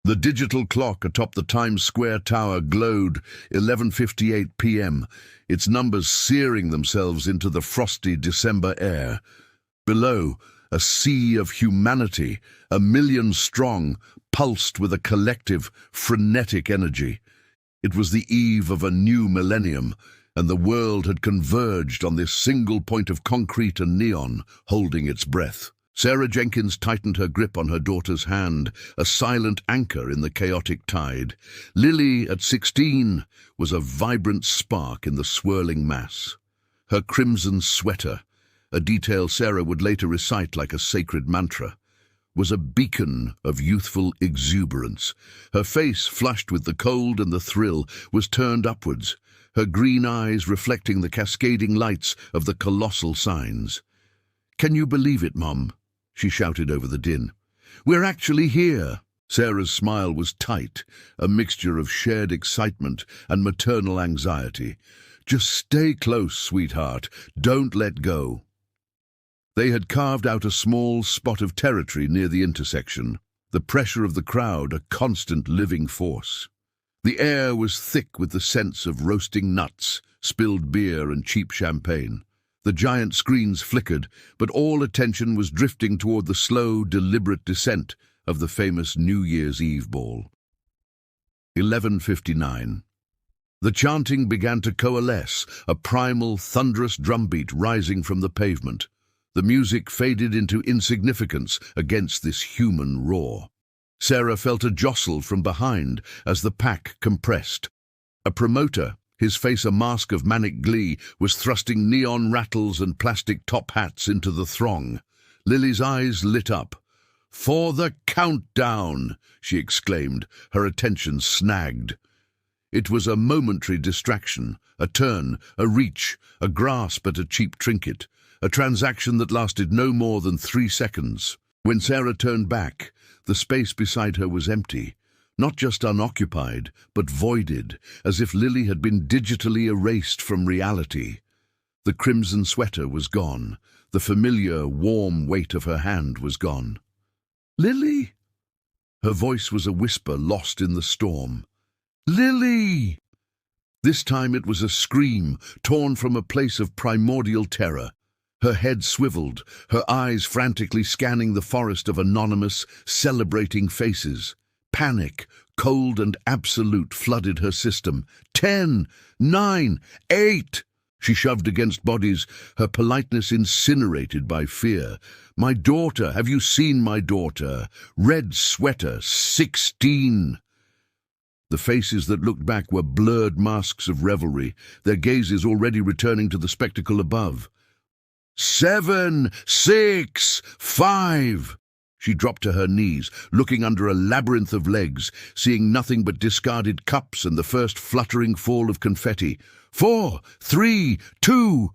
The digital clock atop the Times Square tower glowed 11:58 p.m., its numbers searing themselves into the frosty December air. Below, a sea of humanity, 1 million strong, pulsed with a collective, frenetic energy. It was the eve of a new millennium, and the world had converged on this single point of concrete and neon, holding its breath. Sarah Jenkins tightened her grip on her daughter's hand, a silent anchor in the chaotic tide. Lily, at 16, was a vibrant spark in the swirling mass. Her crimson sweater, a detail Sarah would later recite like a sacred mantra, was a beacon of youthful exuberance. Her face, flushed with the cold and the thrill, was turned upwards, her green eyes reflecting the cascading lights of the colossal signs. "Can you believe it, Mum?" she shouted over the din. "We're actually here!" Sarah's smile was tight, a mixture of shared excitement and maternal anxiety. "Just stay close, sweetheart. Don't let go." They had carved out a small spot of territory near the intersection, the pressure of the crowd a constant living force. The air was thick with the scents of roasting nuts, spilled beer and cheap champagne. The giant screens flickered, but all attention was drifting toward the slow, deliberate descent of the famous New Year's Eve ball. 11:59. The chanting began to coalesce, a primal, thunderous drumbeat rising from the pavement. The music faded into insignificance against this human roar. Sarah felt a jostle from behind as the pack compressed. A promoter, his face a mask of manic glee, was thrusting neon rattles and plastic top hats into the throng. Lily's eyes lit up. "For the countdown!" she exclaimed, her attention snagged. It was a momentary distraction, a turn, a reach, a grasp at a cheap trinket, a transaction that lasted no more than 3 seconds. When Sarah turned back, the space beside her was empty. Not just unoccupied, but voided, as if Lily had been digitally erased from reality. The crimson sweater was gone. The familiar, warm weight of her hand was gone. "Lily!" Her voice was a whisper lost in the storm. "Lily!" This time it was a scream, torn from a place of primordial terror. Her head swiveled, her eyes frantically scanning the forest of anonymous, celebrating faces. Panic, cold and absolute, flooded her system. 10, 9, 8! She shoved against bodies, her politeness incinerated by fear. "My daughter, have you seen my daughter? Red sweater, 16!" The faces that looked back were blurred masks of revelry, their gazes already returning to the spectacle above. 7, 6, 5! She dropped to her knees, looking under a labyrinth of legs, seeing nothing but discarded cups and the first fluttering fall of confetti. 4, 3, 2!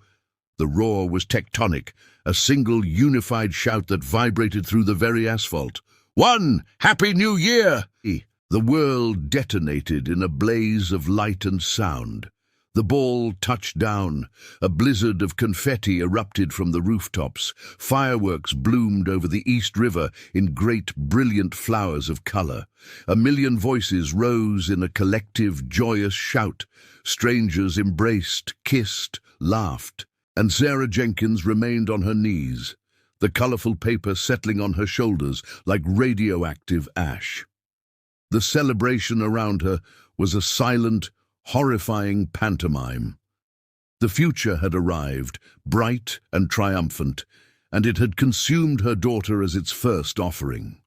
The roar was tectonic, a single unified shout that vibrated through the very asphalt. 1, Happy New Year! The world detonated in a blaze of light and sound. The ball touched down. A blizzard of confetti erupted from the rooftops. Fireworks bloomed over the East River in great, brilliant flowers of color. 1 million voices rose in a collective, joyous shout. Strangers embraced, kissed, laughed. And Sarah Jenkins remained on her knees, the colorful paper settling on her shoulders like radioactive ash. The celebration around her was a silent, horrifying pantomime. The future had arrived, bright and triumphant, and it had consumed her daughter as its first offering.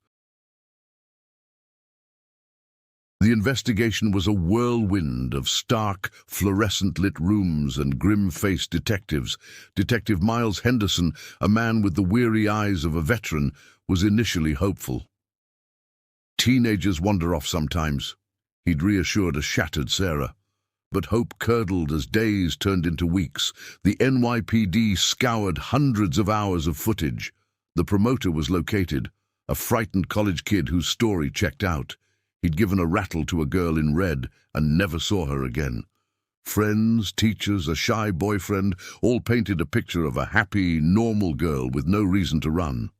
The investigation was a whirlwind of stark, fluorescent-lit rooms and grim-faced detectives. Detective Miles Henderson, a man with the weary eyes of a veteran, was initially hopeful. "Teenagers wander off sometimes," he'd reassured a shattered Sarah. But hope curdled as days turned into weeks. The NYPD scoured hundreds of hours of footage. The promoter was located, a frightened college kid whose story checked out. He'd given a rattle to a girl in red and never saw her again. Friends, teachers, a shy boyfriend, all painted a picture of a happy, normal girl with no reason to run.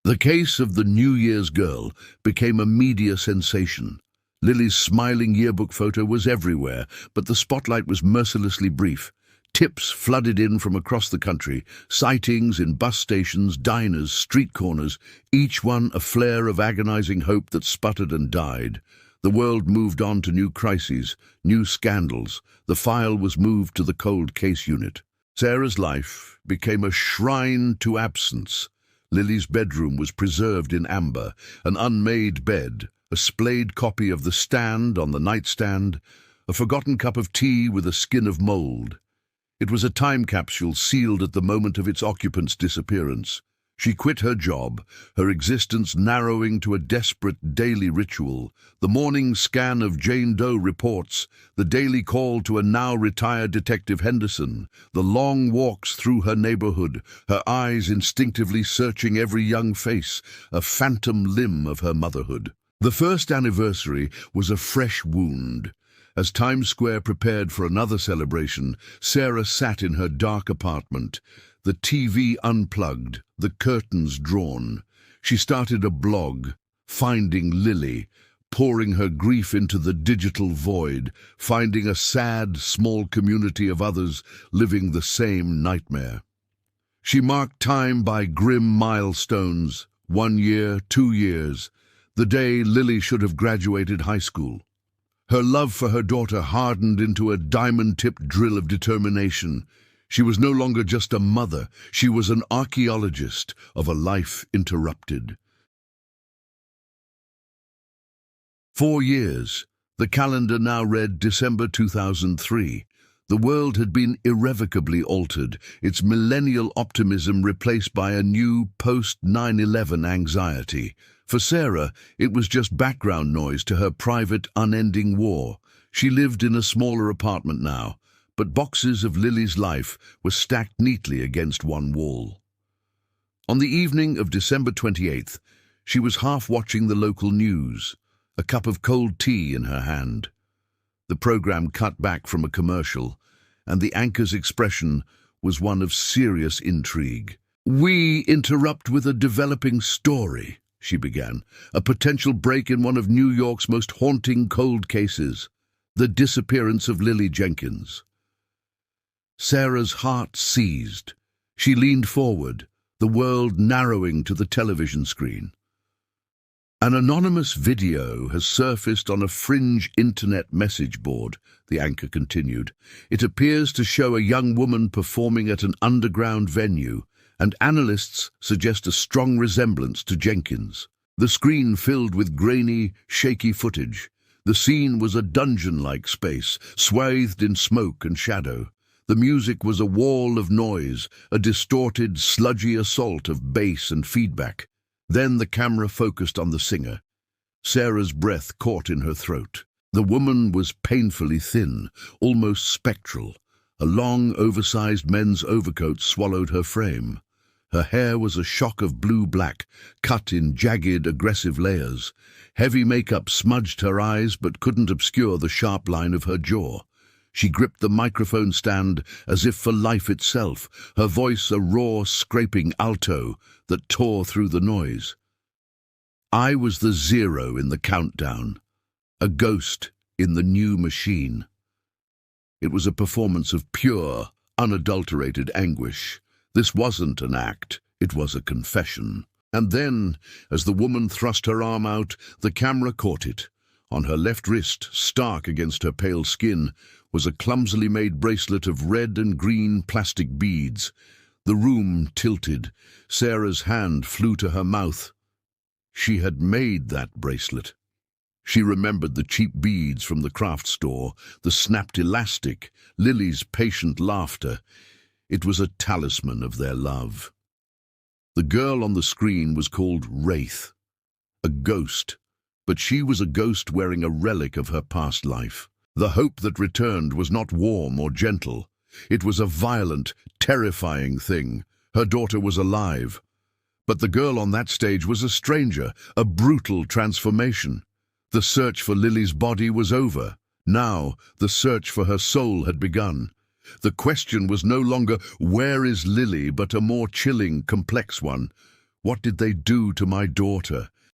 The case of the New Year's girl became a media sensation. Lily's smiling yearbook photo was everywhere, but the spotlight was mercilessly brief. Tips flooded in from across the country, sightings in bus stations, diners, street corners, each one a flare of agonizing hope that sputtered and died. The world moved on to new crises, new scandals. The file was moved to the cold case unit. Sarah's life became a shrine to absence. Lily's bedroom was preserved in amber, an unmade bed, a splayed copy of The Stand on the nightstand, a forgotten cup of tea with a skin of mold. It was a time capsule sealed at the moment of its occupant's disappearance. She quit her job, her existence narrowing to a desperate daily ritual. The morning scan of Jane Doe reports, the daily call to a now-retired Detective Henderson, the long walks through her neighborhood, her eyes instinctively searching every young face, a phantom limb of her motherhood. The first anniversary was a fresh wound. As Times Square prepared for another celebration, Sarah sat in her dark apartment, the TV unplugged, the curtains drawn. She started a blog, Finding Lily, pouring her grief into the digital void, finding a sad, small community of others living the same nightmare. She marked time by grim milestones, 1 year, 2 years, the day Lily should have graduated high school. Her love for her daughter hardened into a diamond-tipped drill of determination. She was no longer just a mother, she was an archaeologist of a life interrupted. 4 years. The calendar now read December 2003. The world had been irrevocably altered, its millennial optimism replaced by a new post-9/11 anxiety. For Sarah, it was just background noise to her private, unending war. She lived in a smaller apartment now, but boxes of Lily's life were stacked neatly against one wall. On the evening of December 28th, she was half watching the local news, a cup of cold tea in her hand. The program cut back from a commercial, and the anchor's expression was one of serious intrigue. "We interrupt with a developing story," she began, "a potential break in one of New York's most haunting cold cases, the disappearance of Lily Jenkins." Sarah's heart seized. She leaned forward, the world narrowing to the television screen. "An anonymous video has surfaced on a fringe internet message board," the anchor continued. "It appears to show a young woman performing at an underground venue, and analysts suggest a strong resemblance to Jenkins. The screen filled with grainy, shaky footage. The scene was a dungeon-like space, swathed in smoke and shadow. The music was a wall of noise, a distorted, sludgy assault of bass and feedback. Then the camera focused on the singer. Sarah's breath caught in her throat. The woman was painfully thin, almost spectral. A long, oversized men's overcoat swallowed her frame. Her hair was a shock of blue-black, cut in jagged, aggressive layers. Heavy makeup smudged her eyes but couldn't obscure the sharp line of her jaw. She gripped the microphone stand as if for life itself, her voice a raw, scraping alto that tore through the noise. "I was the zero in the countdown, a ghost in the new machine." It was a performance of pure, unadulterated anguish. This wasn't an act, it was a confession. And then, as the woman thrust her arm out, the camera caught it. On her left wrist, stark against her pale skin, was a clumsily made bracelet of red and green plastic beads. The room tilted. Sarah's hand flew to her mouth. She had made that bracelet. She remembered the cheap beads from the craft store, the snapped elastic, Lily's patient laughter. It was a talisman of their love. The girl on the screen was called Wraith, a ghost, but she was a ghost wearing a relic of her past life. The hope that returned was not warm or gentle. It was a violent, terrifying thing. Her daughter was alive. But the girl on that stage was a stranger, a brutal transformation. The search for Lily's body was over. Now, the search for her soul had begun. The question was no longer, where is Lily, but a more chilling, complex one. What did they do to my daughter?